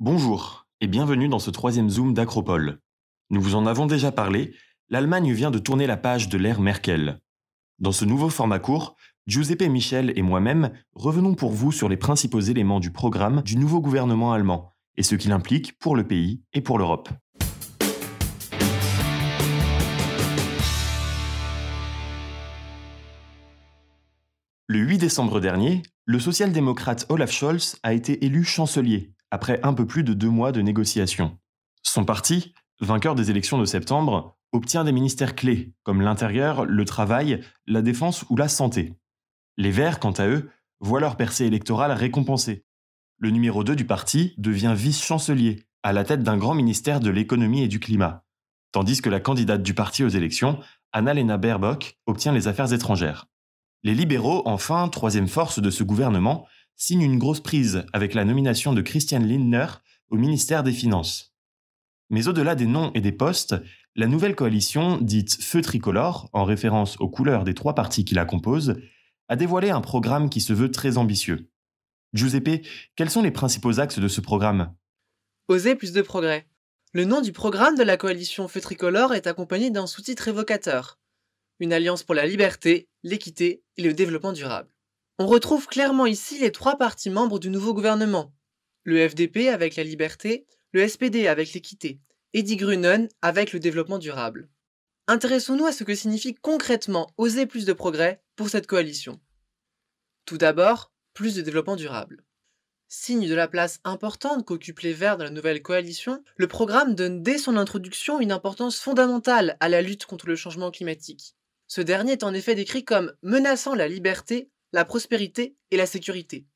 Bonjour et bienvenue dans ce troisième Zoom d'Acropole. Nous vous en avons déjà parlé, l'Allemagne vient de tourner la page de l'ère Merkel. Dans ce nouveau format court, Giuseppe Michel et moi-même revenons pour vous sur les principaux éléments du programme du nouveau gouvernement allemand et ce qu'il implique pour le pays et pour l'Europe. Le 8 décembre dernier, le social-démocrate Olaf Scholz a été élu chancelier, après un peu plus de 2 mois de négociations. Son parti, vainqueur des élections de septembre, obtient des ministères clés, comme l'intérieur, le travail, la défense ou la santé. Les Verts, quant à eux, voient leur percée électorale récompensée. Le numéro 2 du parti devient vice-chancelier, à la tête d'un grand ministère de l'économie et du climat, tandis que la candidate du parti aux élections, Annalena Baerbock, obtient les affaires étrangères. Les libéraux, enfin, troisième force de ce gouvernement, signent une grosse prise avec la nomination de Christian Lindner au ministère des Finances. Mais au-delà des noms et des postes, la nouvelle coalition, dite Feu tricolore, en référence aux couleurs des 3 partis qui la composent, a dévoilé un programme qui se veut très ambitieux. Giuseppe, quels sont les principaux axes de ce programme ? Oser plus de progrès. Le nom du programme de la coalition Feu Tricolore est accompagné d'un sous-titre évocateur. Une alliance pour la liberté, l'équité et le développement durable. On retrouve clairement ici les 3 partis membres du nouveau gouvernement. Le FDP avec la liberté, le SPD avec l'équité et Die Grünen avec le développement durable. Intéressons-nous à ce que signifie concrètement oser plus de progrès pour cette coalition. Tout d'abord, plus de développement durable. Signe de la place importante qu'occupent les Verts dans la nouvelle coalition, le programme donne dès son introduction une importance fondamentale à la lutte contre le changement climatique. Ce dernier est en effet décrit comme menaçant la liberté, la prospérité et la sécurité.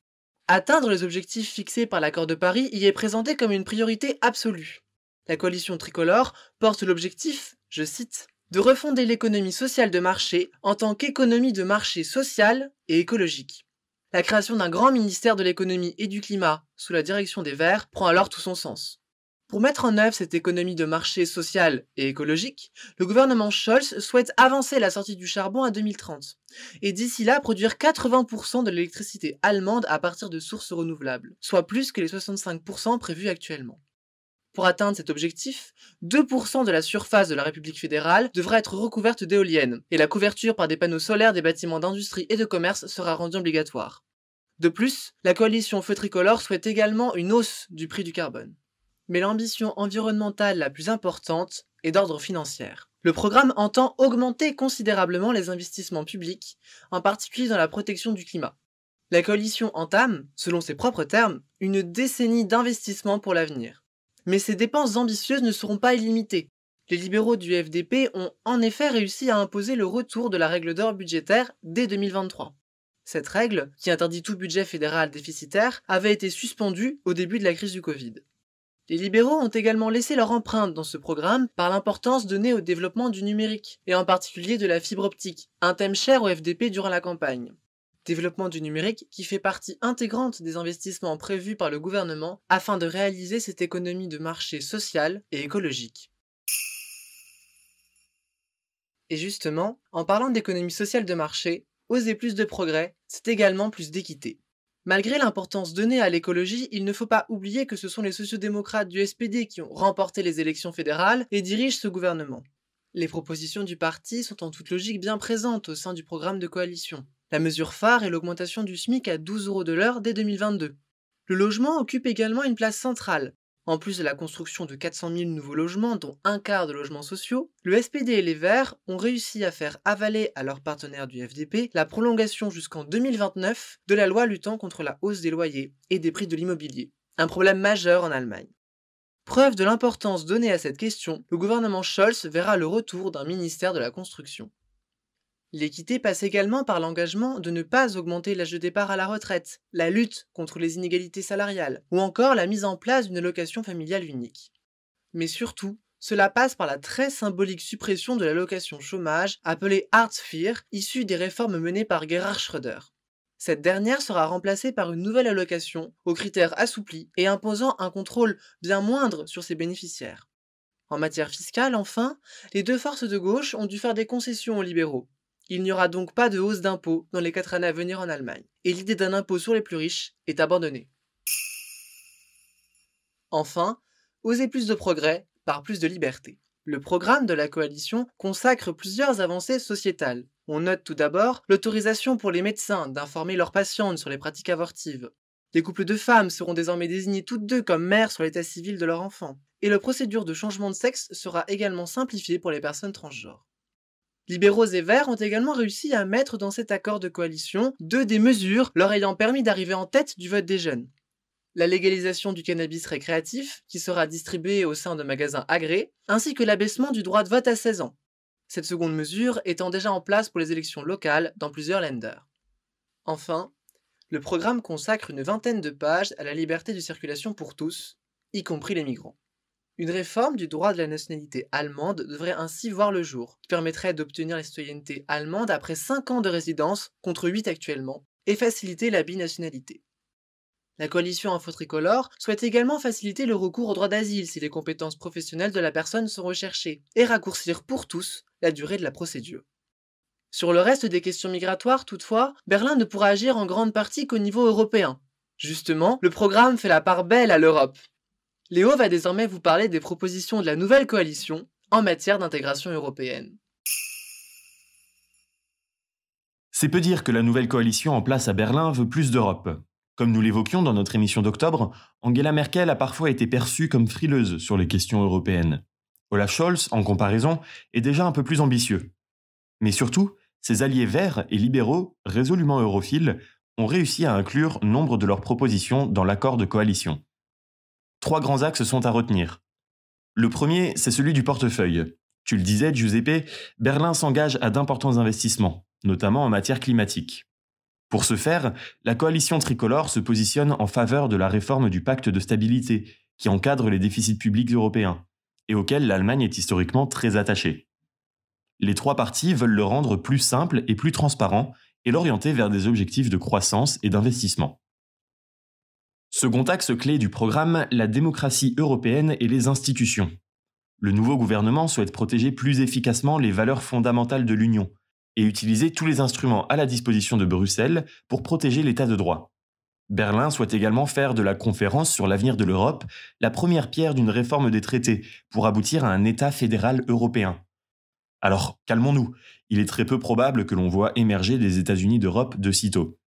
Atteindre les objectifs fixés par l'accord de Paris y est présenté comme une priorité absolue. La coalition tricolore porte l'objectif, je cite, de refonder l'économie sociale de marché en tant qu'économie de marché sociale et écologique. La création d'un grand ministère de l'économie et du climat sous la direction des Verts prend alors tout son sens. Pour mettre en œuvre cette économie de marché sociale et écologique, le gouvernement Scholz souhaite avancer la sortie du charbon à 2030 et d'ici là produire 80% de l'électricité allemande à partir de sources renouvelables, soit plus que les 65% prévus actuellement. Pour atteindre cet objectif, 2% de la surface de la République fédérale devra être recouverte d'éoliennes, et la couverture par des panneaux solaires des bâtiments d'industrie et de commerce sera rendue obligatoire. De plus, la coalition Feu Tricolore souhaite également une hausse du prix du carbone. Mais l'ambition environnementale la plus importante est d'ordre financier. Le programme entend augmenter considérablement les investissements publics, en particulier dans la protection du climat. La coalition entame, selon ses propres termes, une décennie d'investissement pour l'avenir. Mais ces dépenses ambitieuses ne seront pas illimitées. Les libéraux du FDP ont en effet réussi à imposer le retour de la règle d'or budgétaire dès 2023. Cette règle, qui interdit tout budget fédéral déficitaire, avait été suspendue au début de la crise du Covid. Les libéraux ont également laissé leur empreinte dans ce programme par l'importance donnée au développement du numérique, et en particulier de la fibre optique, un thème cher au FDP durant la campagne. Développement du numérique qui fait partie intégrante des investissements prévus par le gouvernement afin de réaliser cette économie de marché sociale et écologique. Et justement, en parlant d'économie sociale de marché, oser plus de progrès, c'est également plus d'équité. Malgré l'importance donnée à l'écologie, il ne faut pas oublier que ce sont les sociodémocrates du SPD qui ont remporté les élections fédérales et dirigent ce gouvernement. Les propositions du parti sont en toute logique bien présentes au sein du programme de coalition. La mesure phare est l'augmentation du SMIC à 12 € de l'heure dès 2022. Le logement occupe également une place centrale. En plus de la construction de 400 000 nouveaux logements, dont un quart de logements sociaux, le SPD et les Verts ont réussi à faire avaler à leurs partenaires du FDP la prolongation jusqu'en 2029 de la loi luttant contre la hausse des loyers et des prix de l'immobilier, un problème majeur en Allemagne. Preuve de l'importance donnée à cette question, le gouvernement Scholz verra le retour d'un ministère de la construction. L'équité passe également par l'engagement de ne pas augmenter l'âge de départ à la retraite, la lutte contre les inégalités salariales, ou encore la mise en place d'une allocation familiale unique. Mais surtout, cela passe par la très symbolique suppression de l'allocation chômage, appelée Hartz IV, issue des réformes menées par Gerhard Schröder. Cette dernière sera remplacée par une nouvelle allocation, aux critères assouplis et imposant un contrôle bien moindre sur ses bénéficiaires. En matière fiscale, enfin, les deux forces de gauche ont dû faire des concessions aux libéraux. Il n'y aura donc pas de hausse d'impôts dans les 4 années à venir en Allemagne, et l'idée d'un impôt sur les plus riches est abandonnée. Enfin, oser plus de progrès par plus de liberté. Le programme de la coalition consacre plusieurs avancées sociétales. On note tout d'abord l'autorisation pour les médecins d'informer leurs patientes sur les pratiques abortives. Les couples de femmes seront désormais désignés toutes deux comme mères sur l'état civil de leur enfant. Et la procédure de changement de sexe sera également simplifiée pour les personnes transgenres. Libéraux et Verts ont également réussi à mettre dans cet accord de coalition deux des mesures leur ayant permis d'arriver en tête du vote des jeunes. La légalisation du cannabis récréatif, qui sera distribué au sein de magasins agréés, ainsi que l'abaissement du droit de vote à 16 ans. Cette seconde mesure étant déjà en place pour les élections locales dans plusieurs länders. Enfin, le programme consacre une vingtaine de pages à la liberté de circulation pour tous, y compris les migrants. Une réforme du droit de la nationalité allemande devrait ainsi voir le jour, qui permettrait d'obtenir la citoyenneté allemande après 5 ans de résidence, contre 8 actuellement, et faciliter la binationalité. La coalition infotricolore souhaite également faciliter le recours au droit d'asile si les compétences professionnelles de la personne sont recherchées, et raccourcir pour tous la durée de la procédure. Sur le reste des questions migratoires, toutefois, Berlin ne pourra agir en grande partie qu'au niveau européen. Justement, le programme fait la part belle à l'Europe. Léo va désormais vous parler des propositions de la nouvelle coalition en matière d'intégration européenne. C'est peu dire que la nouvelle coalition en place à Berlin veut plus d'Europe. Comme nous l'évoquions dans notre émission d'octobre, Angela Merkel a parfois été perçue comme frileuse sur les questions européennes. Olaf Scholz, en comparaison, est déjà un peu plus ambitieux. Mais surtout, ses alliés verts et libéraux, résolument europhiles, ont réussi à inclure nombre de leurs propositions dans l'accord de coalition. 3 grands axes sont à retenir. Le premier, c'est celui du portefeuille. Tu le disais, Giuseppe, Berlin s'engage à d'importants investissements, notamment en matière climatique. Pour ce faire, la coalition tricolore se positionne en faveur de la réforme du pacte de stabilité, qui encadre les déficits publics européens, et auquel l'Allemagne est historiquement très attachée. Les 3 partis veulent le rendre plus simple et plus transparent, et l'orienter vers des objectifs de croissance et d'investissement. Second axe clé du programme, la démocratie européenne et les institutions. Le nouveau gouvernement souhaite protéger plus efficacement les valeurs fondamentales de l'Union et utiliser tous les instruments à la disposition de Bruxelles pour protéger l'état de droit. Berlin souhaite également faire de la conférence sur l'avenir de l'Europe la première pierre d'une réforme des traités pour aboutir à un État fédéral européen. Alors, calmons-nous, il est très peu probable que l'on voit émerger des États-Unis d'Europe de sitôt.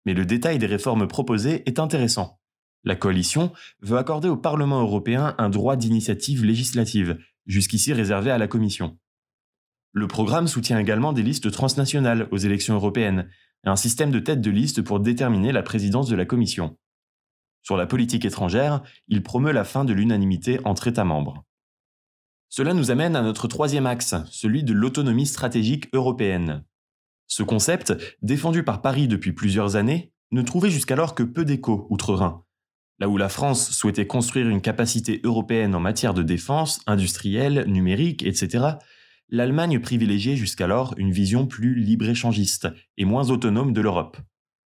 Mais le détail des réformes proposées est intéressant. La coalition veut accorder au Parlement européen un droit d'initiative législative, jusqu'ici réservé à la Commission. Le programme soutient également des listes transnationales aux élections européennes et un système de tête de liste pour déterminer la présidence de la Commission. Sur la politique étrangère, il promeut la fin de l'unanimité entre États membres. Cela nous amène à notre 3e axe, celui de l'autonomie stratégique européenne. Ce concept, défendu par Paris depuis plusieurs années, ne trouvait jusqu'alors que peu d'écho outre-Rhin. Là où la France souhaitait construire une capacité européenne en matière de défense, industrielle, numérique, etc., l'Allemagne privilégiait jusqu'alors une vision plus libre-échangiste et moins autonome de l'Europe.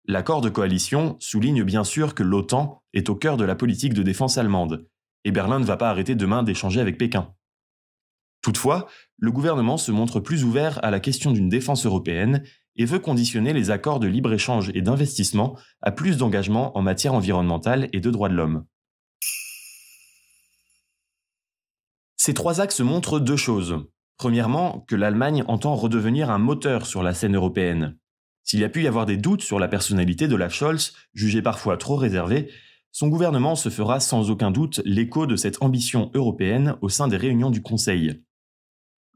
L'accord de coalition souligne bien sûr que l'OTAN est au cœur de la politique de défense allemande, et Berlin ne va pas arrêter demain d'échanger avec Pékin. Toutefois, le gouvernement se montre plus ouvert à la question d'une défense européenne et veut conditionner les accords de libre-échange et d'investissement à plus d'engagement en matière environnementale et de droits de l'homme. Ces 3 axes montrent 2 choses. Premièrement, que l'Allemagne entend redevenir un moteur sur la scène européenne. S'il y a pu y avoir des doutes sur la personnalité d'Olaf Scholz, jugé parfois trop réservé, son gouvernement se fera sans aucun doute l'écho de cette ambition européenne au sein des réunions du Conseil.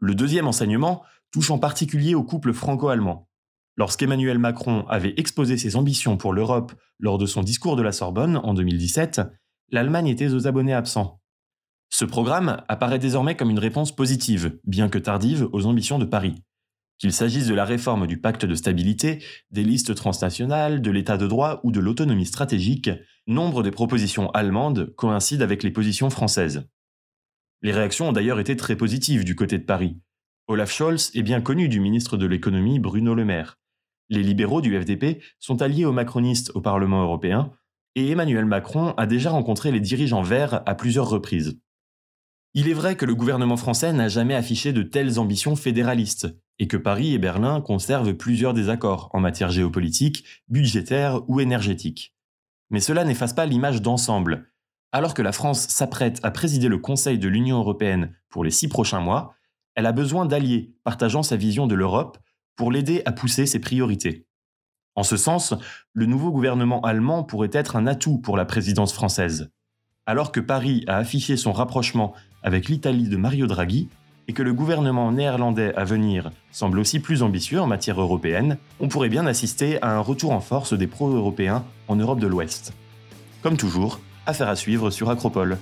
Le deuxième enseignement touche en particulier au couple franco-allemand. Lorsqu'Emmanuel Macron avait exposé ses ambitions pour l'Europe lors de son discours de la Sorbonne en 2017, l'Allemagne était aux abonnés absents. Ce programme apparaît désormais comme une réponse positive, bien que tardive, aux ambitions de Paris. Qu'il s'agisse de la réforme du pacte de stabilité, des listes transnationales, de l'état de droit ou de l'autonomie stratégique, nombre des propositions allemandes coïncident avec les positions françaises. Les réactions ont d'ailleurs été très positives du côté de Paris. Olaf Scholz est bien connu du ministre de l'économie Bruno Le Maire. Les libéraux du FDP sont alliés aux macronistes au Parlement européen et Emmanuel Macron a déjà rencontré les dirigeants verts à plusieurs reprises. Il est vrai que le gouvernement français n'a jamais affiché de telles ambitions fédéralistes et que Paris et Berlin conservent plusieurs désaccords en matière géopolitique, budgétaire ou énergétique. Mais cela n'efface pas l'image d'ensemble. Alors que la France s'apprête à présider le Conseil de l'Union européenne pour les 6 prochains mois, elle a besoin d'alliés partageant sa vision de l'Europe pour l'aider à pousser ses priorités. En ce sens, le nouveau gouvernement allemand pourrait être un atout pour la présidence française. Alors que Paris a affiché son rapprochement avec l'Italie de Mario Draghi, et que le gouvernement néerlandais à venir semble aussi plus ambitieux en matière européenne, on pourrait bien assister à un retour en force des pro-européens en Europe de l'Ouest. Comme toujours, affaire à suivre sur Acropole.